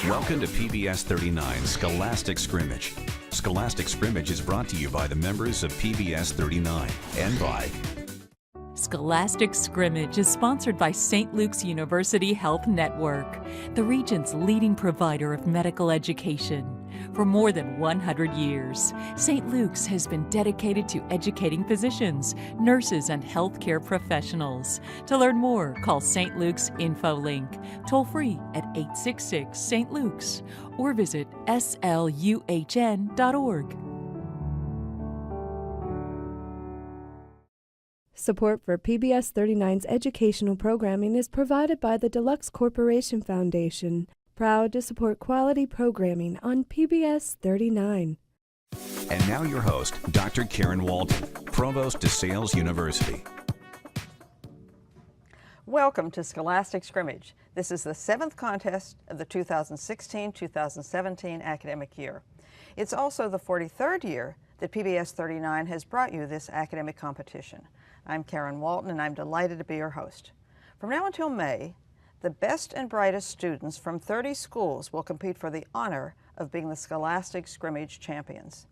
Welcome to PBS 39 Scholastic Scrimmage. Scholastic Scrimmage is brought to you by the members of PBS 39 and by Scholastic Scrimmage is sponsored by St. Luke's University Health Network, the region's leading provider of medical education. For more than 100 years, St. Luke's has been dedicated to educating physicians, nurses, and healthcare professionals. To learn more, call St. Luke's InfoLink, toll free at 866 St. Luke's, or visit sluhn.org. Support for PBS 39's educational programming is provided by the Deluxe Corporation Foundation, proud to support quality programming on PBS 39. And now your host, Dr. Karen Walton, Provost DeSales University. Welcome to Scholastic Scrimmage. This is the 7th contest of the 2016-2017 academic year. It's also the 43rd year that PBS 39 has brought you this academic competition. I'm Karen Walton, and I'm delighted to be your host. From now until May, the best and brightest students from 30 schools will compete for the honor of being the Scholastic Scrimmage champions.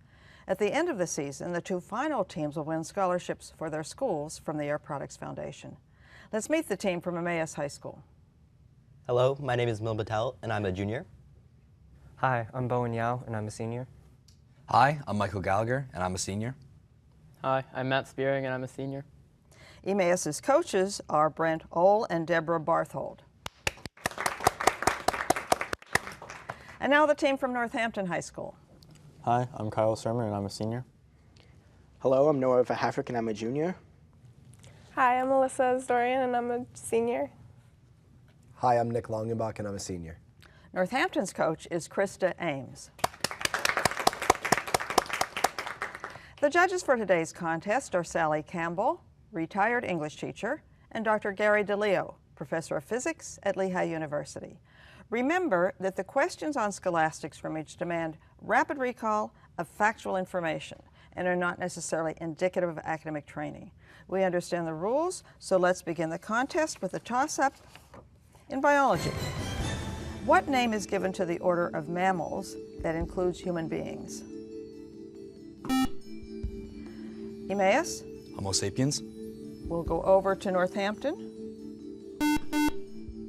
At the end of the season, the 2 final teams will win scholarships for their schools from the Air Products Foundation. Let's meet the team from Emmaus High School. Hello, my name is Mil Patel, and I'm a junior. Hi, I'm Bowen Yao, and I'm a senior. Hi, I'm Michael Gallagher, and I'm a senior. Hi, I'm Matt Spearing, and I'm a senior. Emmaus's coaches are Brent Ohl and Deborah Barthold. And now the team from Northampton High School. Hi, I'm Kyle Sermer, and I'm a senior. Hello, I'm Noah Verhafrick, and I'm a junior. Hi, I'm Alyssa Asdorian, and I'm a senior. Hi, I'm Nick Longenbach, and I'm a senior. Northampton's coach is Krista Ames. The judges for today's contest are Sally Campbell, retired English teacher, and Dr. Gary DeLeo, professor of physics at Lehigh University. Remember that the questions on Scholastic Scrimmage demand rapid recall of factual information and are not necessarily indicative of academic training. We understand the rules, so let's begin the contest with a toss-up in biology. What name is given to the order of mammals that includes human beings? Emmaus? Homo sapiens. We'll go over to Northampton.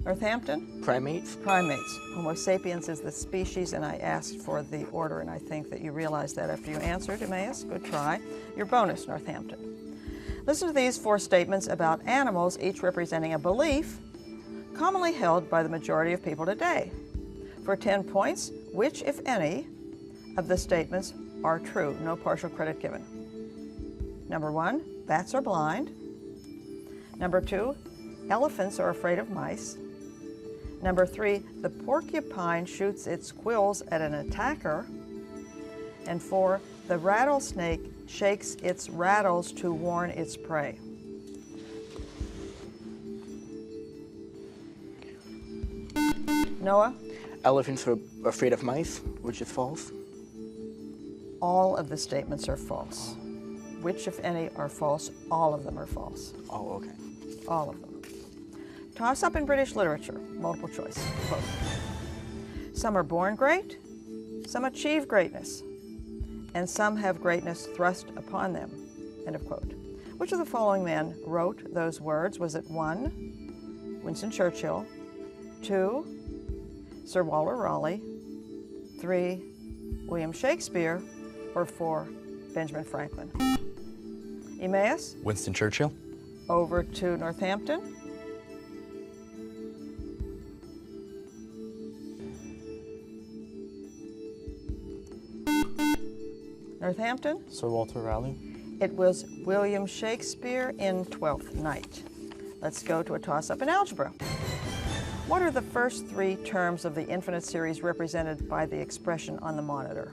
Northampton? Primates. Primates. Homo sapiens is the species, and I asked for the order, and I think that you realized that after you answered, Emmaus. Good try. Your bonus, Northampton. Listen to these 4 statements about animals, each representing a belief commonly held by the majority of people today. For 10 points, which, if any, of the statements are true? No partial credit given. Number 1, bats are blind. Number 2, elephants are afraid of mice. Number 3, the porcupine shoots its quills at an attacker. And 4, the rattlesnake shakes its rattles to warn its prey. Noah? Elephants are afraid of mice, which is false. All of the statements are false. Which, if any, are false? All of them are false. Oh, okay. All of them. Toss up in British literature, multiple choice. Quote. Some are born great, some achieve greatness, and some have greatness thrust upon them. End of quote. Which of the following men wrote those words? Was it 1, Winston Churchill, 2, Sir Walter Raleigh, 3, William Shakespeare, or 4, Benjamin Franklin? Emmaus? Winston Churchill. Over to Northampton. Northampton? Sir Walter Raleigh. It was William Shakespeare in Twelfth Night. Let's go to a toss-up in algebra. What are the first 3 terms of the infinite series represented by the expression on the monitor?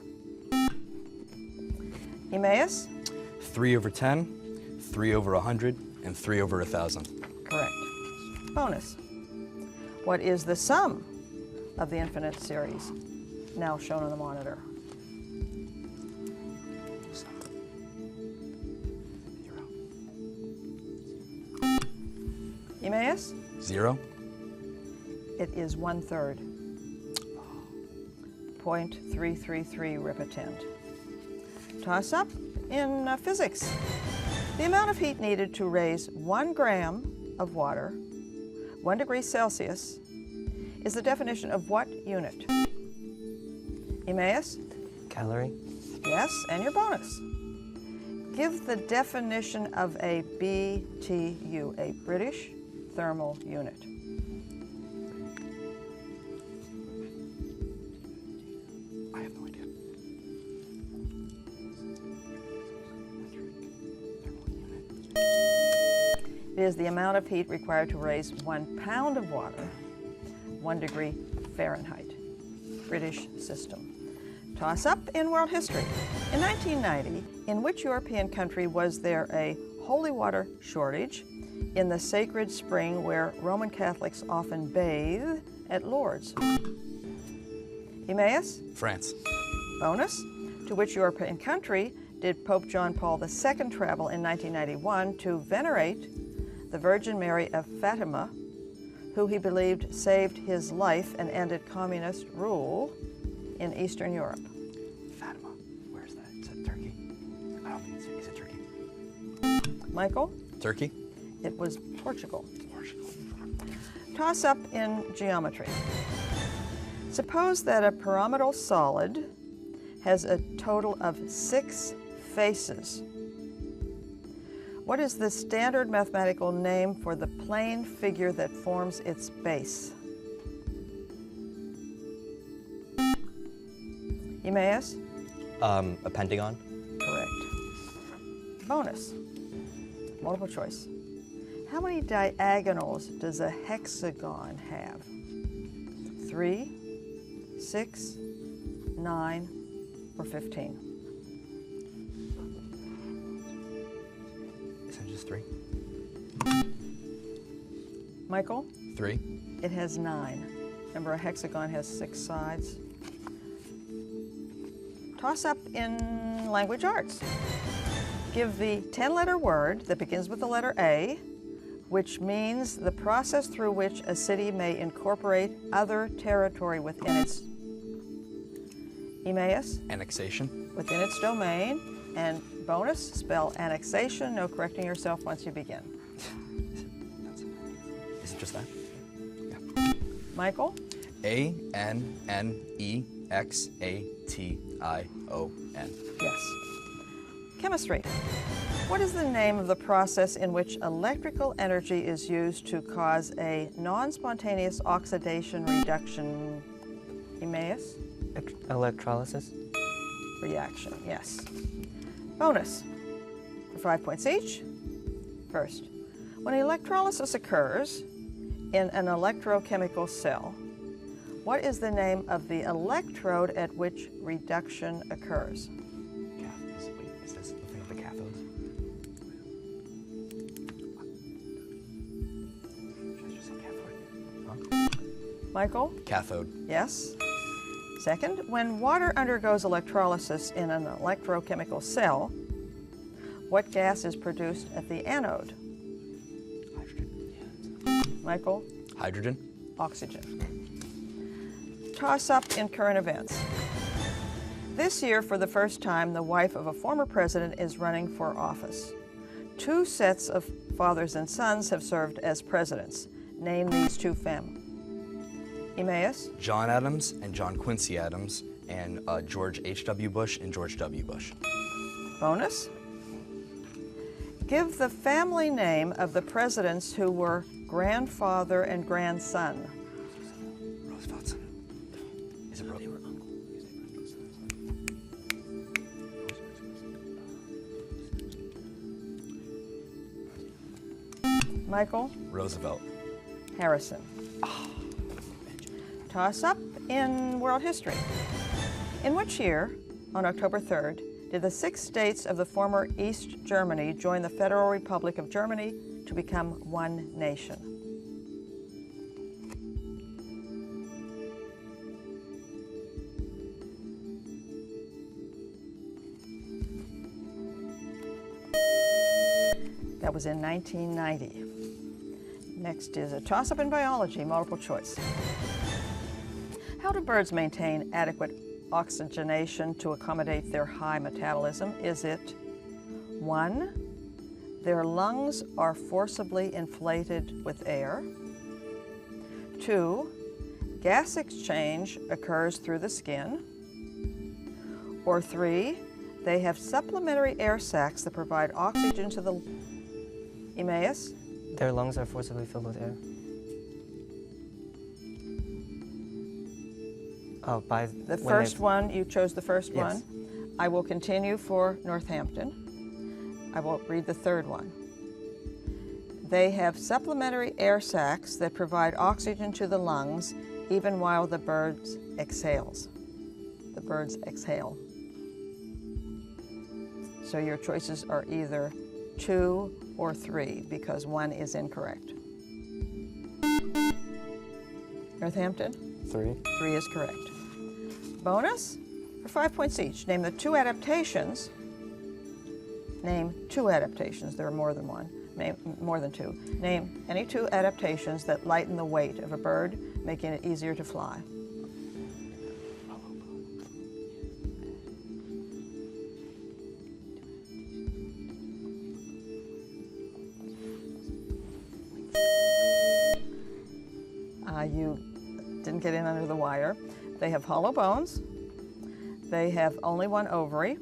Emmaus? 3 over 10, 3 over 100, and 3 over 1,000. Correct. Bonus. What is the sum of the infinite series, now shown on the monitor? 0. Emmaus? 0. It is 1/3. 5.333 ripetend. Toss up in physics. The amount of heat needed to raise 1 gram of water, 1 degree Celsius, is the definition of what unit? Emmaus? Calorie. Yes, and your bonus. Give the definition of a BTU, a British thermal unit. I have no idea. It is the amount of heat required to raise 1 pound of water, 1 degree Fahrenheit. British system. Toss up in world history. In 1990, in which European country was there a holy water shortage in the sacred spring where Roman Catholics often bathe at Lourdes? Emmaus? France. Bonus. To which European country did Pope John Paul II travel in 1991 to venerate the Virgin Mary of Fatima, who he believed saved his life and ended communist rule in Eastern Europe? Fatima. Where is that? Is that Turkey? I don't think it's. Is it Turkey? Michael? Turkey. It was Portugal. Portugal. Toss up in geometry. Suppose that a pyramidal solid has a total of 6 faces. What is the standard mathematical name for the plane figure that forms its base? Emmaus? A pentagon. Correct. Bonus. Multiple choice. How many diagonals does a hexagon have? 3, 6, 9, or 15? Isn't it just 3? Michael? 3. It has 9. Remember, a hexagon has 6 sides. Toss up in language arts. Give the 10-letter word that begins with the letter A, which means the process through which a city may incorporate other territory within its Emmaus? Annexation. Within its domain. And bonus, spell annexation, no correcting yourself once you begin. Is it just that? Yeah. Michael? Annexation. Yes. Chemistry. What is the name of the process in which electrical energy is used to cause a non-spontaneous oxidation reduction? Emmaus? Electrolysis. Reaction, yes. Bonus, for 5 points each. First, when electrolysis occurs in an electrochemical cell, what is the name of the electrode at which reduction occurs? Wait, is this the thing of the cathodes? Should I just say cathode? Huh? Michael? Cathode. Yes. Second, when water undergoes electrolysis in an electrochemical cell, what gas is produced at the anode? Hydrogen. Michael? Hydrogen. Oxygen. Toss up in current events. This year, for the first time, the wife of a former president is running for office. 2 sets of fathers and sons have served as presidents. Name these 2 families. Emmaus? John Adams and John Quincy Adams, and George H.W. Bush and George W. Bush. Bonus. Give the family name of the presidents who were grandfather and grandson. Roosevelt's. Is it Roosevelt? Michael? Roosevelt. Harrison. Toss up in world history. In which year, on October 3rd, did the 6 states of the former East Germany join the Federal Republic of Germany to become one nation? That was in 1990. Next is a toss-up in biology, multiple choice. How do birds maintain adequate oxygenation to accommodate their high metabolism? Is it 1, their lungs are forcibly inflated with air? 2, gas exchange occurs through the skin? Or 3, they have supplementary air sacs that provide oxygen to the... Emmaus? Their lungs are forcibly filled with air. Oh, by the first one, you chose the first yes. one. I will continue for Northampton. I will read the third one. They have supplementary air sacs that provide oxygen to the lungs even while the birds exhales. The birds exhale. So your choices are either 2 or 3 because 1 is incorrect. Northampton? 3. 3 is correct. Bonus for 5 points each. Name the 2 adaptations. Name 2 adaptations. There are more than one. Name more than 2. Name any 2 adaptations that lighten the weight of a bird, making it easier to fly. You didn't get in under the wire. They have hollow bones. They have only 1 ovary.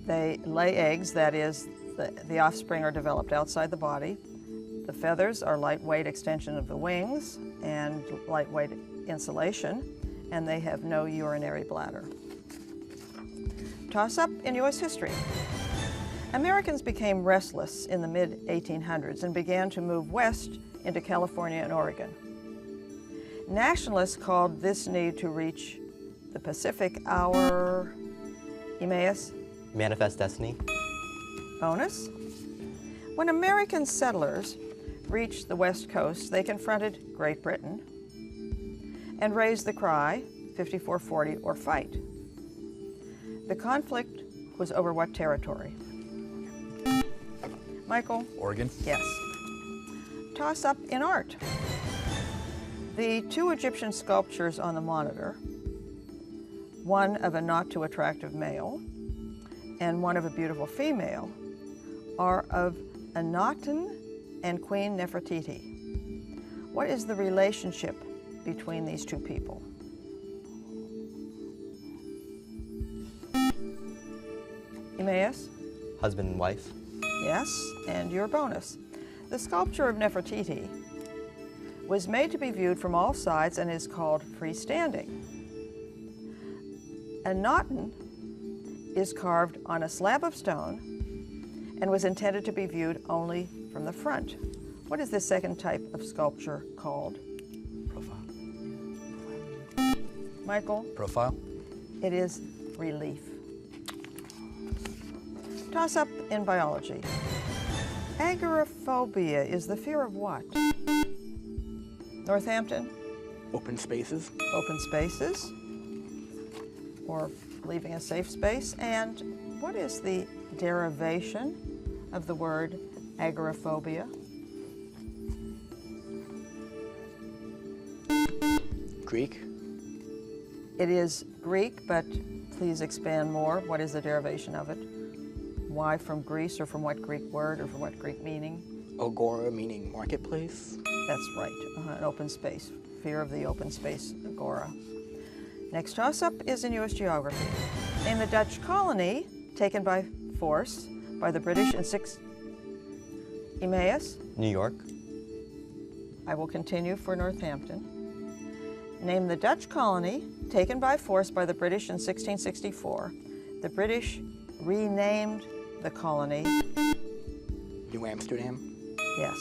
They lay eggs, that is, the offspring are developed outside the body. The feathers are lightweight extension of the wings and lightweight insulation, and they have no urinary bladder. Toss-up in U.S. history. Americans became restless in the mid-1800s and began to move west into California and Oregon. Nationalists called this need to reach the Pacific our... Emmaus? Manifest Destiny. Bonus. When American settlers reached the West Coast, they confronted Great Britain and raised the cry, 5440 or fight. The conflict was over what territory? Michael? Oregon. Yes. Toss up in art. The 2 Egyptian sculptures on the monitor, one of a not too attractive male and one of a beautiful female, are of Akhenaten and Queen Nefertiti. What is the relationship between these 2 people? Emmaus? Husband and wife. Yes, and your bonus. The sculpture of Nefertiti was made to be viewed from all sides and is called freestanding. Akhenaten is carved on a slab of stone and was intended to be viewed only from the front. What is this second type of sculpture called? Profile. Michael? Profile. It is relief. Toss up in biology. Agoraphobia is the fear of what? Northampton? Open spaces. Open spaces, or leaving a safe space. And what is the derivation of the word agoraphobia? Greek. It is Greek, but please expand more. What is the derivation of it? Why from Greece, or from what Greek word, or from what Greek meaning? Agora meaning marketplace. That's right, an open space. Fear of the open space, agora. Next toss-up is in U.S. geography. Name the Dutch colony taken by force by the British in Emmaus? New York. I will continue for Northampton. Name the Dutch colony taken by force by the British in 1664. The British renamed the colony. New Amsterdam. Yes.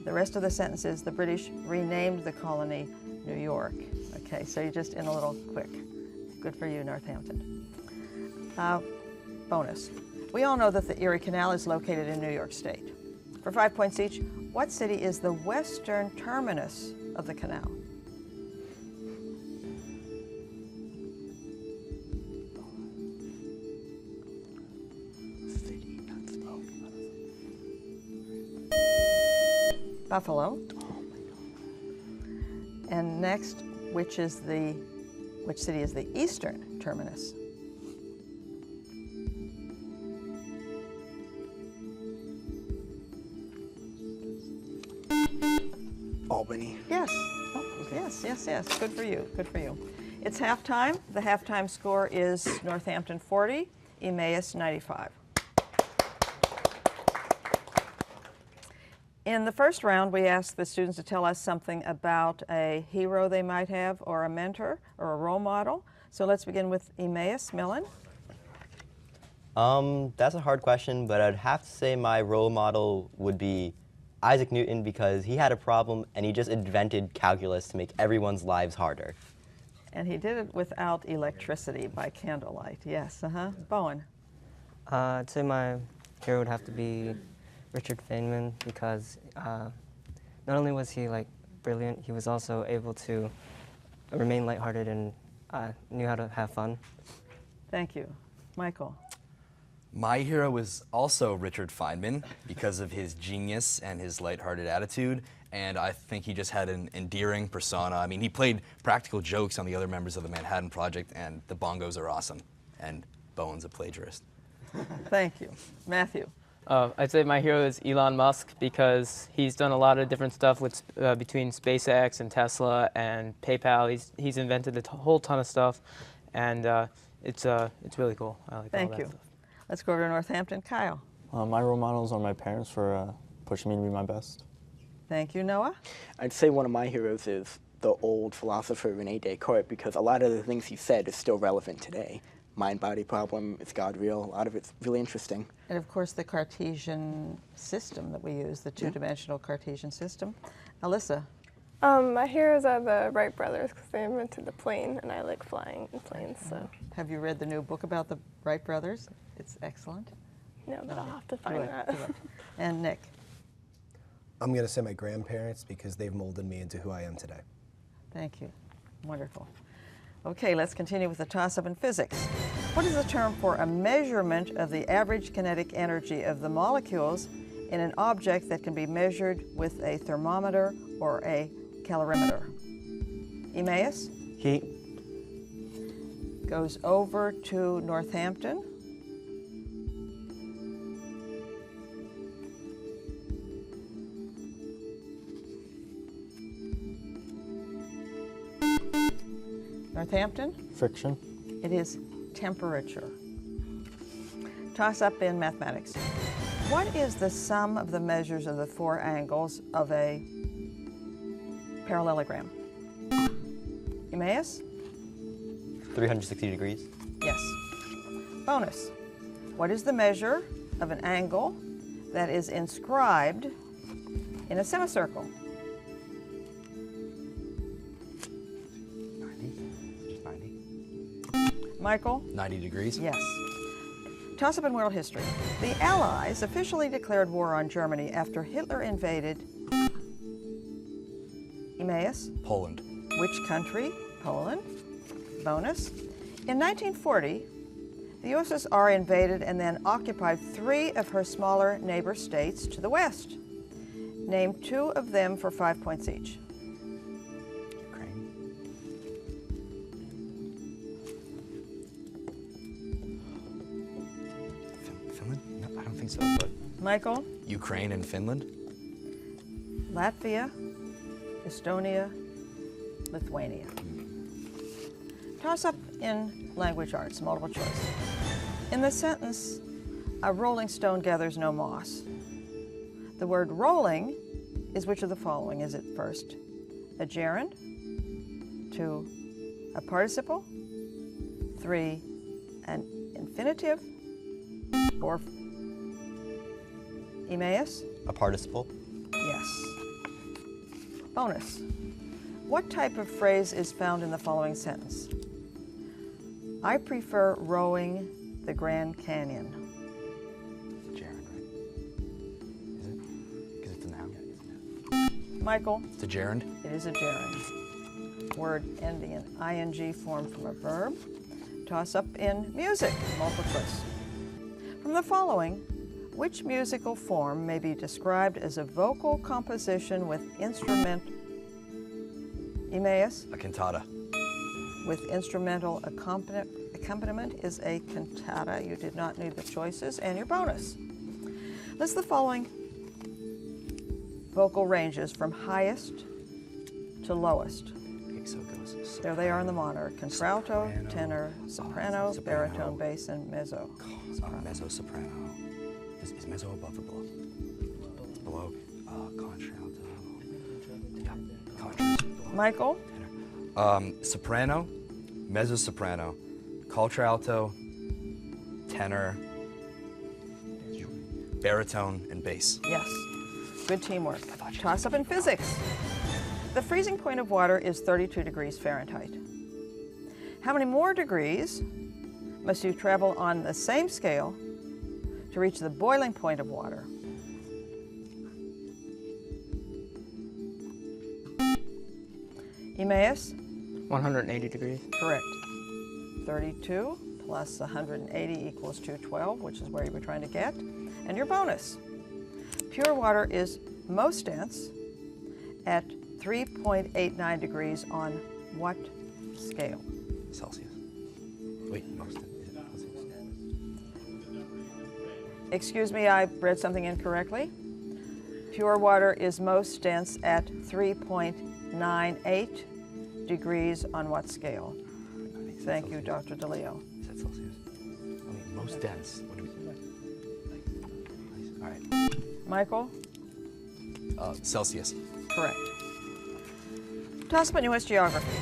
The rest of the sentence is the British renamed the colony New York. Okay, so you're just in a little quick. Good for you, Northampton. Bonus. We all know that the Erie Canal is located in New York State. For 5 points each, what city is the western terminus of the canal? Buffalo. And next, which is the Which city is the eastern terminus? Albany. Yes. Yes, yes, yes. Good for you. Good for you. It's halftime. The halftime score is Northampton 40, Emmaus 95. In the first round, we asked the students to tell us something about a hero they might have, or a mentor, or a role model. So let's begin with Emmaus. Millen? That's a hard question, but I'd have to say my role model would be Isaac Newton, because he had a problem and he just invented calculus to make everyone's lives harder. And he did it without electricity, by candlelight. Yes, Bowen? I'd say my hero would have to be Richard Feynman, because not only was he brilliant, he was also able to remain lighthearted and knew how to have fun. Thank you. Michael? My hero was also Richard Feynman because of his genius and his lighthearted attitude, and I think he just had an endearing persona. I mean, he played practical jokes on the other members of the Manhattan Project, and the bongos are awesome, and Bowen's a plagiarist. Thank you. Matthew? I'd say my hero is Elon Musk, because he's done a lot of different stuff with between SpaceX and Tesla and PayPal. He's invented a whole ton of stuff, and it's really cool. I like Thank all that you. stuff. Let's go over to Northampton. Kyle? My role models are my parents for pushing me to be my best. Thank you. Noah? I'd say one of my heroes is the old philosopher Rene Descartes, because a lot of the things he said is still relevant today. Mind-body problem, is God real? A lot of it's really interesting. And of course, the Cartesian system that we use, the two-dimensional Cartesian system. Alyssa? My heroes are the Wright brothers, because they invented the plane, and I like flying in planes. So. Have you read the new book about the Wright brothers? It's excellent. No, but I'll have to find that. Do it. And Nick? I'm going to say my grandparents, because they've molded me into who I am today. Thank you. Wonderful. Okay, let's continue with the toss-up in physics. What is the term for a measurement of the average kinetic energy of the molecules in an object that can be measured with a thermometer or a calorimeter? Emmaus? Heat. Goes over to Northampton. Northampton? Friction. It is temperature. Toss up in mathematics. What is the sum of the measures of the four angles of a parallelogram? Emmaus? 360 degrees. Yes. Bonus. What is the measure of an angle that is inscribed in a semicircle? 90. Michael? 90 degrees. Yes. Toss up in world history. The Allies officially declared war on Germany after Hitler invaded Emmaus? Poland. Which country? Poland. Bonus. In 1940, the USSR invaded and then occupied 3 of her smaller neighbor states to the west. Name 2 of them for 5 points each. Ukraine. Finland? No, I don't think so, but Michael? Ukraine and Finland? Latvia, Estonia, Lithuania. Toss up in language arts, multiple choice. In the sentence, a rolling stone gathers no moss, the word rolling is which of the following? Is it first a gerund, 2, a participle, 3, an infinitive, or Emmaus? A participle. Yes. Bonus. What type of phrase is found in the following sentence? I prefer rowing the Grand Canyon. Gerund, right? Is it? Because it's a noun. Michael? It's a gerund. It is a gerund. Word ending in ing formed from a verb. Toss up in music, multiple choice. From the following, which musical form may be described as a vocal composition with instrument? Emmaus? A cantata. with instrumental accompaniment is a cantata. You did not need the choices, and your bonus. List the following vocal ranges from highest to lowest. Okay, so it goes. There they are in the monitor: contralto, Soprano, tenor, soprano, soprano. baritone, bass, and mezzo. Mezzo soprano. Is mezzo above or below? It's below. Contralto. Yeah, contralto. Michael? Soprano, mezzo soprano, contralto, tenor, baritone, and bass. Yes. Good teamwork. Toss up in physics. The freezing point of water is 32 degrees Fahrenheit. How many more degrees must you travel on the same scale to reach the boiling point of water? Emmaus? 180 degrees. Correct. 32 plus 180 equals 212, which is where you were trying to get. And your bonus. Pure water is most dense at 3.89 degrees on what scale? Celsius. Wait, most. Excuse me, I read something incorrectly. Pure water is most dense at 3.98 degrees on what scale? Thank you, Dr. DeLeo. Is that Celsius? I mean, most dense. What do we? All right. Michael? Celsius. Correct. Toss up in U.S. geography.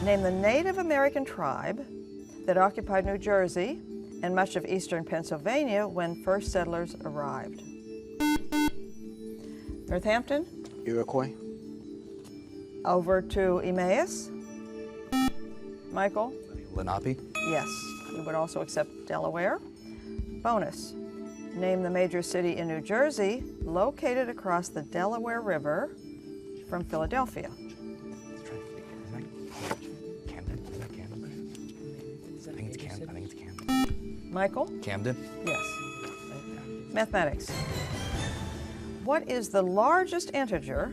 Name the Native American tribe that occupied New Jersey and much of eastern Pennsylvania when first settlers arrived. Northampton? Iroquois. Over to Emmaus. Michael? Lenape. Yes. We would also accept Delaware. Bonus. Name the major city in New Jersey located across the Delaware River from Philadelphia. Camden. Isn't that Camden? I think it's Camden. Michael? Camden. Yes. Mathematics. What is the largest integer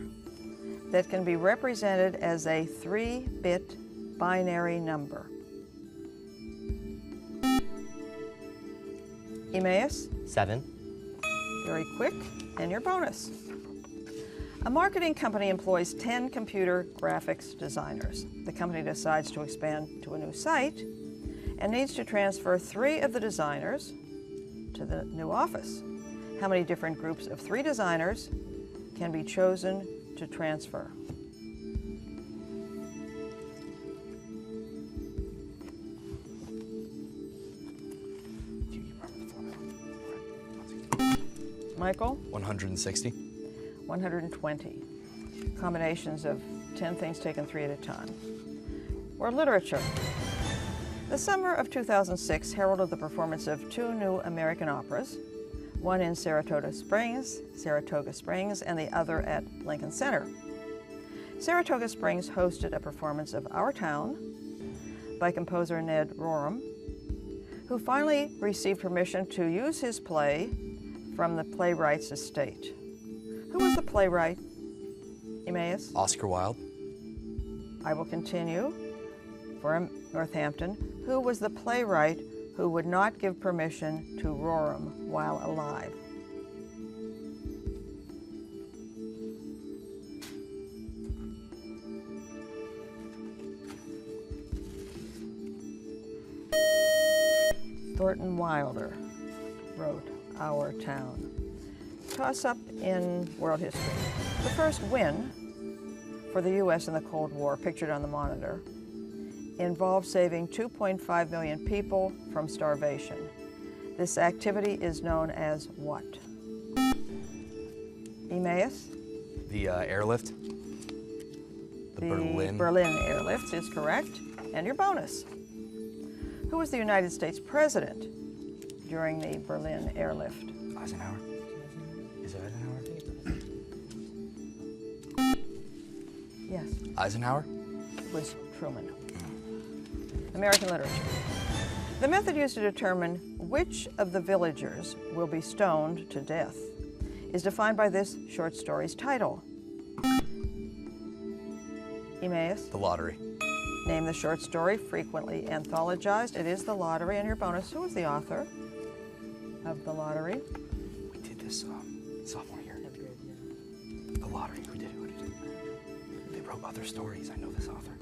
that can be represented as a 3-bit binary number? Emmaus? 7. Very quick. And your bonus. A marketing company employs 10 computer graphics designers. The company decides to expand to a new site and needs to transfer 3 of the designers to the new office. How many different groups of 3 designers can be chosen to transfer? Michael? 160. 120. Combinations of 10 things taken 3 at a time. Or literature. The summer of 2006 heralded the performance of 2 new American operas, one in Saratoga Springs, and the other at Lincoln Center. Saratoga Springs hosted a performance of Our Town by composer Ned Rorem, who finally received permission to use his play from the playwright's estate. Who was the playwright? Emmaus? Oscar Wilde. I will continue. For Northampton, who was the playwright who would not give permission to Rorem while alive? Thornton Wilder wrote Our Town. Toss up in world history. The first win for the U.S. in the Cold War, pictured on the monitor, involved saving 2.5 million people from starvation. This activity is known as what? Emmaus? The airlift. The Berlin airlift is correct. And your bonus. Who was the United States president during the Berlin airlift? Eisenhower. Is it Eisenhower? Yes. Eisenhower? It was Truman. American literature. The method used to determine which of the villagers will be stoned to death is defined by this short story's title. Emmaus? The lottery. Name the short story frequently anthologized. It is The Lottery, and your bonus. Who was the author of The Lottery? We did this sophomore year. The Lottery. Who did it? They wrote other stories. I know this author.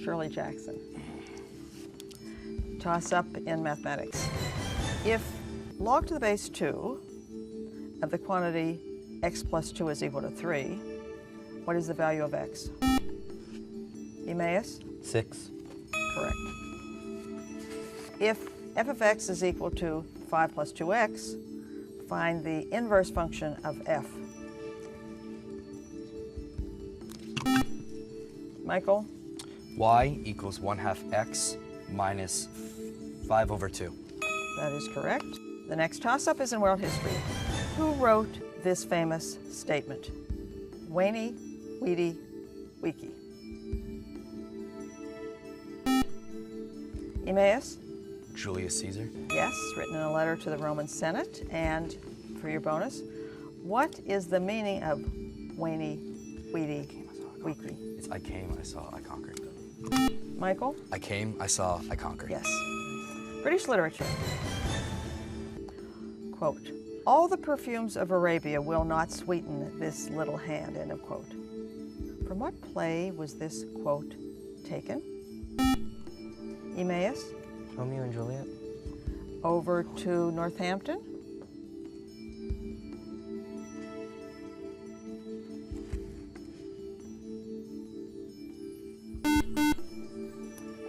Shirley Jackson. Toss up in mathematics. If log to the base 2 of the quantity x plus 2 is equal to 3, what is the value of x? Emmaus? 6. Correct. If f of x is equal to 5 plus 2x, find the inverse function of f. Michael? Y equals 1/2 x minus 5 over 2. That is correct. The next toss-up is in world history. Who wrote this famous statement? Weini, Wheaty, Weeki. Emmaus? Julius Caesar. Yes, written in a letter to the Roman Senate. And for your bonus, what is the meaning of Weini, Wheaty, Weeki? It's I came, I saw, I conquered. Michael? I came, I saw, I conquered. Yes. British literature. Quote, all the perfumes of Arabia will not sweeten this little hand, end of quote. From what play was this quote taken? Emmaus? Romeo and Juliet. Over to Northampton.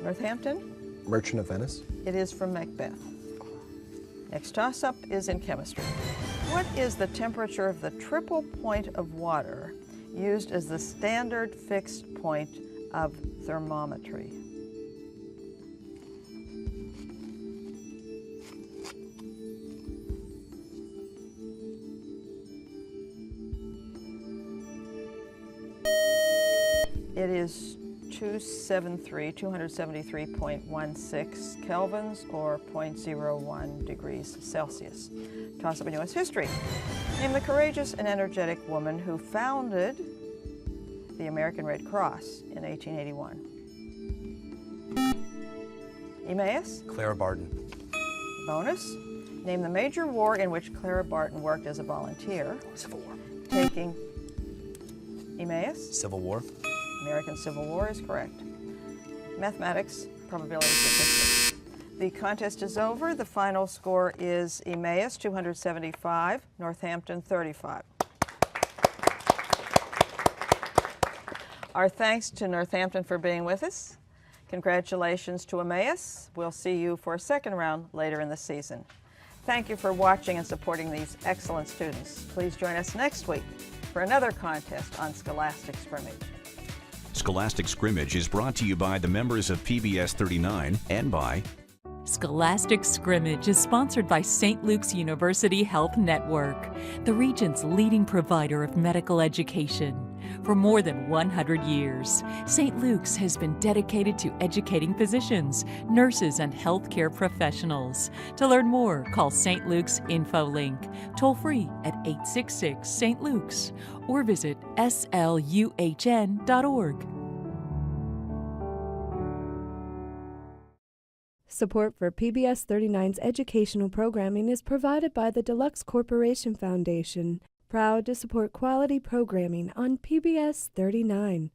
Northampton? Merchant of Venice. It is from Macbeth. Next toss-up is in chemistry. What is the temperature of the triple point of water used as the standard fixed point of thermometry? It is 273.16 kelvins or 0.01 degrees Celsius. Toss up in U.S. history. Name the courageous and energetic woman who founded the American Red Cross in 1881. Emmaus? Clara Barton. Bonus. Name the major war in which Clara Barton worked as a volunteer. Civil War. Taking Emmaus? Civil War. American Civil War is correct. Mathematics, probability statistics. The contest is over. The final score is Emmaus 275, Northampton 35. Our thanks to Northampton for being with us. Congratulations to Emmaus. We'll see you for a second round later in the season. Thank you for watching and supporting these excellent students. Please join us next week for another contest on Scholastic Scrimmage. Scholastic Scrimmage is brought to you by the members of PBS 39 and by Scholastic Scrimmage is sponsored by St. Luke's University Health Network, the region's leading provider of medical education. For more than 100 years, St. Luke's has been dedicated to educating physicians, nurses, and healthcare professionals. To learn more, call St. Luke's InfoLink, toll free at 866 St. Luke's, or visit sluhn.org. Support for PBS 39's educational programming is provided by the Deluxe Corporation Foundation, proud to support quality programming on PBS 39.